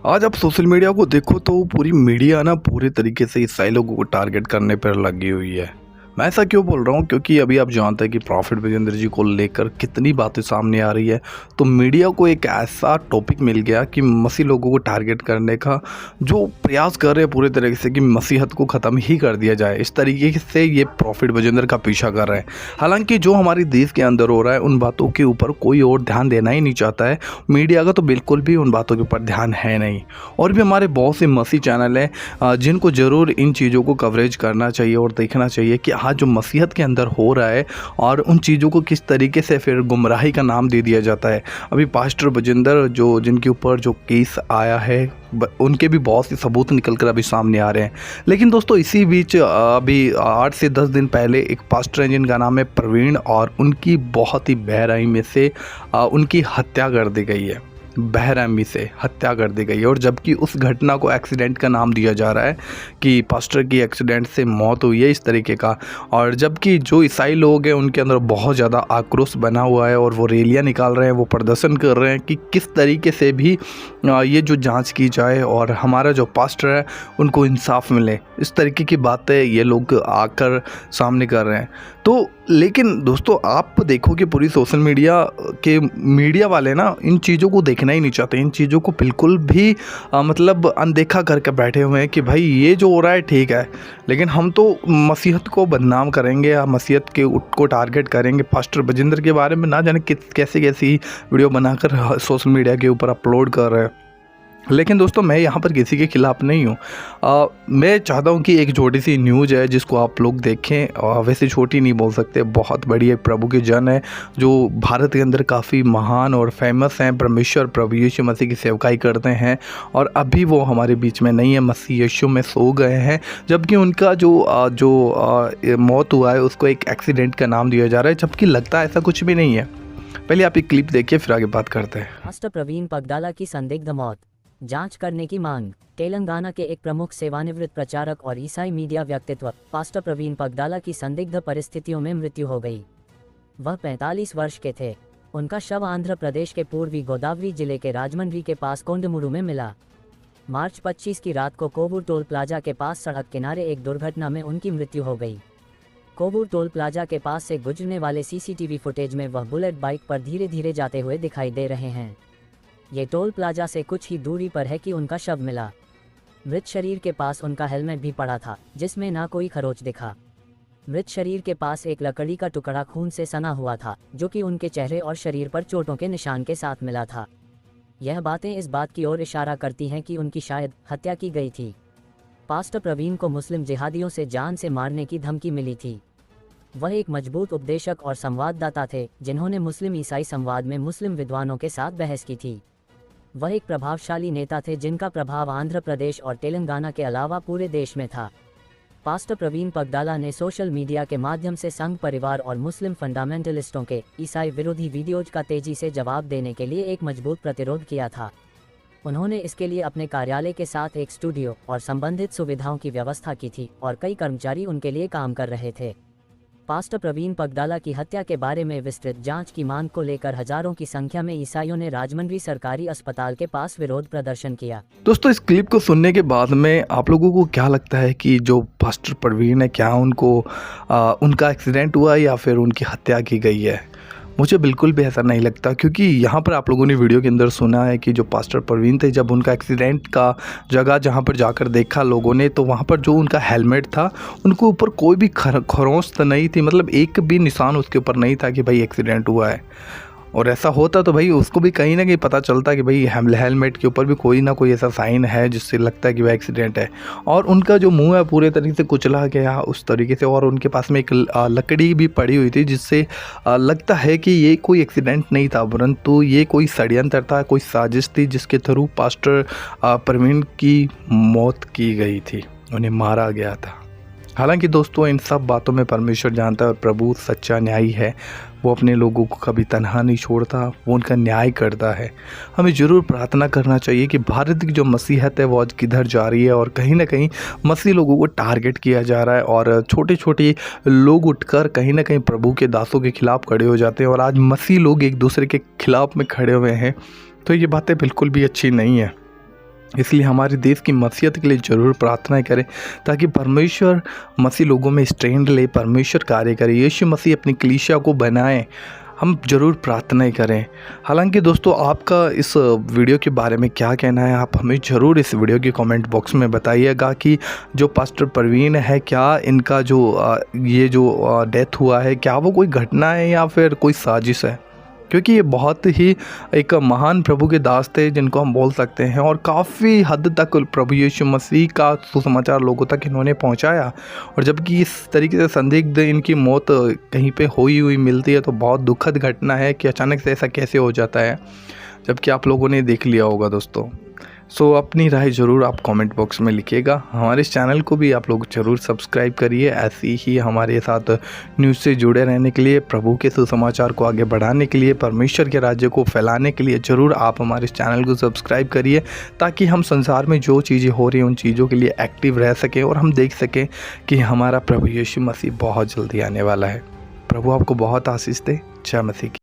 आज आप social media को देखो तो पूरी मीडिया ना पूरे तरीके से ईसाई लोगों को टारगेट करने पर लगी हुई है। मैं ऐसा क्यों बोल रहा हूँ क्योंकि अभी आप जानते हैं कि प्रॉफिट विजेंद्र जी को लेकर कितनी बातें सामने आ रही है। तो मीडिया को एक ऐसा टॉपिक मिल गया कि मसीह लोगों को टारगेट करने का जो प्रयास कर रहे हैं पूरे तरीके से कि मसीहत को ख़त्म ही कर दिया जाए, इस तरीके से ये प्रॉफिट विजेंद्र का पीछा कर रहे हैं। हालांकि जो हमारे देश के अंदर हो रहा है उन बातों के ऊपर कोई और ध्यान देना ही नहीं चाहता है। मीडिया का तो बिल्कुल भी उन बातों के ऊपर ध्यान है नहीं। और भी हमारे बहुत से मसीह चैनल हैं जिनको ज़रूर इन चीज़ों को कवरेज करना चाहिए और देखना चाहिए कि आज जो मसीहत के अंदर हो रहा है और उन चीज़ों को किस तरीके से फिर गुमराही का नाम दे दिया जाता है। अभी पास्टर बजिंदर जो जिनके ऊपर जो केस आया है उनके भी बहुत से सबूत निकल कर अभी सामने आ रहे हैं। लेकिन दोस्तों इसी बीच अभी 8 से 10 दिन पहले एक पास्टर हैं जिनका नाम है प्रवीण और उनकी बहुत ही बहराई में से उनकी हत्या कर दी गई है। बहरहमी से हत्या कर दी गई है और जबकि उस घटना को एक्सीडेंट का नाम दिया जा रहा है कि पास्टर की एक्सीडेंट से मौत हुई है इस तरीके का। और जबकि जो ईसाई लोग हैं उनके अंदर बहुत ज़्यादा आक्रोश बना हुआ है और वो रैलियां निकाल रहे हैं, वो प्रदर्शन कर रहे हैं कि किस तरीके से भी ये जो जांच की जाए और हमारा जो पास्टर है उनको इंसाफ मिले। इस तरीके की बातें ये लोग आकर सामने कर रहे हैं। तो लेकिन दोस्तों आप देखो कि पूरी सोशल मीडिया के मीडिया वाले ना इन चीज़ों को देखना ही नहीं चाहते, इन चीज़ों को बिल्कुल भी मतलब अनदेखा करके बैठे हुए हैं कि भाई ये जो हो रहा है ठीक है, लेकिन हम तो मसीहत को बदनाम करेंगे या मसीहत के को टारगेट करेंगे। पास्टर बजिंदर के बारे में ना जाने कैसी कैसी वीडियो बनाकर सोशल मीडिया के ऊपर अपलोड कर रहे हैं। लेकिन दोस्तों मैं यहाँ पर किसी के खिलाफ़ नहीं हूँ। मैं चाहता हूँ कि एक छोटी सी न्यूज़ है जिसको आप लोग देखें। वैसे छोटी नहीं बोल सकते, बहुत बड़ी एक प्रभु के जन है जो भारत के अंदर काफ़ी महान और फेमस हैं। परमेश्वर प्रभु यीशु मसीह की सेवकाई करते हैं और अभी वो हमारे बीच में नहीं है, मसीह यीशु में सो गए हैं। जबकि उनका जो मौत हुआ है उसको एक एक्सीडेंट का नाम दिया जा रहा है, जबकि लगता है ऐसा कुछ भी नहीं है। पहले आप एक क्लिप देखिए फिर आगे बात करते हैं। पास्टर प्रवीण पगडाला की संदिग्ध मौत, जांच करने की मांग। तेलंगाना के एक प्रमुख सेवानिवृत्त प्रचारक और ईसाई मीडिया व्यक्तित्व पास्टर प्रवीण पगडाला की संदिग्ध परिस्थितियों में मृत्यु हो गई। वह 45 वर्ष के थे। उनका शव आंध्र प्रदेश के पूर्वी गोदावरी जिले के राजमंड्री के पास कोंडमुरू में मिला। मार्च 25 की रात को कोवूर टोल प्लाजा के पास सड़क किनारे एक दुर्घटना में उनकी मृत्यु हो गई। कोवूर टोल प्लाजा के पास से गुजरने वाले सीसीटीवी फुटेज में वह बुलेट बाइक पर धीरे धीरे जाते हुए दिखाई दे रहे हैं। ये टोल प्लाजा से कुछ ही दूरी पर है कि उनका शव मिला। मृत शरीर के पास उनका हेलमेट भी पड़ा था जिसमें ना कोई खरोच दिखा। मृत शरीर के पास एक लकड़ी का टुकड़ा खून से सना हुआ था जो कि उनके चेहरे और शरीर पर चोटों के निशान के साथ मिला था। यह बातें इस बात की ओर इशारा करती हैं कि उनकी शायद हत्या की गई थी। पास्टर प्रवीण को मुस्लिम जिहादियों से जान से मारने की धमकी मिली थी। वह एक मजबूत उपदेशक और संवाददाता थे जिन्होंने मुस्लिम ईसाई संवाद में मुस्लिम विद्वानों के साथ बहस की थी। वह एक प्रभावशाली नेता थे जिनका प्रभाव आंध्र प्रदेश और तेलंगाना के अलावा पूरे देश में था। पास्टर प्रवीण पगडाला ने सोशल मीडिया के माध्यम से संघ परिवार और मुस्लिम फंडामेंटलिस्टों के ईसाई विरोधी वीडियोज का तेजी से जवाब देने के लिए एक मजबूत प्रतिरोध किया था। उन्होंने इसके लिए अपने कार्यालय के साथ एक स्टूडियो और संबंधित सुविधाओं की व्यवस्था की थी और कई कर्मचारी उनके लिए काम कर रहे थे। पास्टर प्रवीण पगडाला की हत्या के बारे में विस्तृत जांच की मांग को लेकर हजारों की संख्या में ईसाइयों ने राजमंड्री सरकारी अस्पताल के पास विरोध प्रदर्शन किया। दोस्तों इस क्लिप को सुनने के बाद में आप लोगों को क्या लगता है कि जो पास्टर प्रवीण है क्या उनका एक्सीडेंट हुआ या फिर उनकी हत्या की गई है? मुझे बिल्कुल भी ऐसा नहीं लगता, क्योंकि यहाँ पर आप लोगों ने वीडियो के अंदर सुना है कि जो पास्टर प्रवीण थे जब उनका एक्सीडेंट का जगह जहाँ पर जाकर देखा लोगों ने तो वहाँ पर जो उनका हेलमेट था उनके ऊपर कोई भी खरोंच तो नहीं थी, मतलब एक भी निशान उसके ऊपर नहीं था कि भाई एक्सीडेंट हुआ है। और ऐसा होता तो भाई उसको भी कहीं ना कहीं पता चलता कि भाई हेलमेट के ऊपर भी कोई ना कोई ऐसा साइन है जिससे लगता है कि वह एक्सीडेंट है। और उनका जो मुंह है पूरे तरीके से कुचला गया उस तरीके से, और उनके पास में एक लकड़ी भी पड़ी हुई थी जिससे लगता है कि ये कोई एक्सीडेंट नहीं था परंतु ये कोई षड्यंत्र था, कोई साजिश थी जिसके थ्रू पास्टर प्रवीण की मौत की गई थी, उन्हें मारा गया था। हालांकि दोस्तों इन सब बातों में परमेश्वर जानता है और प्रभु सच्चा न्यायी है। वो अपने लोगों को कभी तन्हा नहीं छोड़ता, वो उनका न्याय करता है। हमें ज़रूर प्रार्थना करना चाहिए कि भारत की जो मसीहत है वो आज किधर जा रही है और कहीं ना कहीं मसीह लोगों को टारगेट किया जा रहा है और छोटे छोटे लोग उठकर कहीं ना कहीं प्रभु के दासों के खिलाफ खड़े हो जाते हैं और आज मसीह लोग एक दूसरे के खिलाफ में खड़े हुए हैं। तो ये बातें बिल्कुल भी अच्छी नहीं है। इसलिए हमारे देश की मसीहत के लिए ज़रूर प्रार्थना करें ताकि परमेश्वर मसीह लोगों में स्ट्रेंथ ले, परमेश्वर कार्य करे, यीशु मसीह अपनी कलीसिया को बनाए। हम ज़रूर प्रार्थनाएं करें। हालांकि दोस्तों, आपका इस वीडियो के बारे में क्या कहना है, आप हमें ज़रूर इस वीडियो के कमेंट बॉक्स में बताइएगा कि जो पास्टर प्रवीण है, क्या इनका ये जो डेथ हुआ है, क्या वो कोई घटना है या फिर कोई साजिश है? क्योंकि ये बहुत ही एक महान प्रभु के दास थे जिनको हम बोल सकते हैं, और काफ़ी हद तक प्रभु यीशु मसीह का सुसमाचार लोगों तक इन्होंने पहुंचाया। और जबकि इस तरीके से संदिग्ध इनकी मौत कहीं पे हुई मिलती है तो बहुत दुखद घटना है कि अचानक से ऐसा कैसे हो जाता है, जबकि आप लोगों ने देख लिया होगा दोस्तों। सो अपनी राय ज़रूर आप कमेंट बॉक्स में लिखिएगा। हमारे इस चैनल को भी आप लोग ज़रूर सब्सक्राइब करिए, ऐसी ही हमारे साथ न्यूज़ से जुड़े रहने के लिए, प्रभु के सुसमाचार को आगे बढ़ाने के लिए, परमेश्वर के राज्य को फैलाने के लिए ज़रूर आप हमारे इस चैनल को सब्सक्राइब करिए, ताकि हम संसार में जो चीज़ें हो रही हैं उन चीज़ों के लिए एक्टिव रह सकें और हम देख सकें कि हमारा प्रभु यीशु मसीह बहुत जल्दी आने वाला है। प्रभु आपको बहुत आशीष दे। जय मसीह की।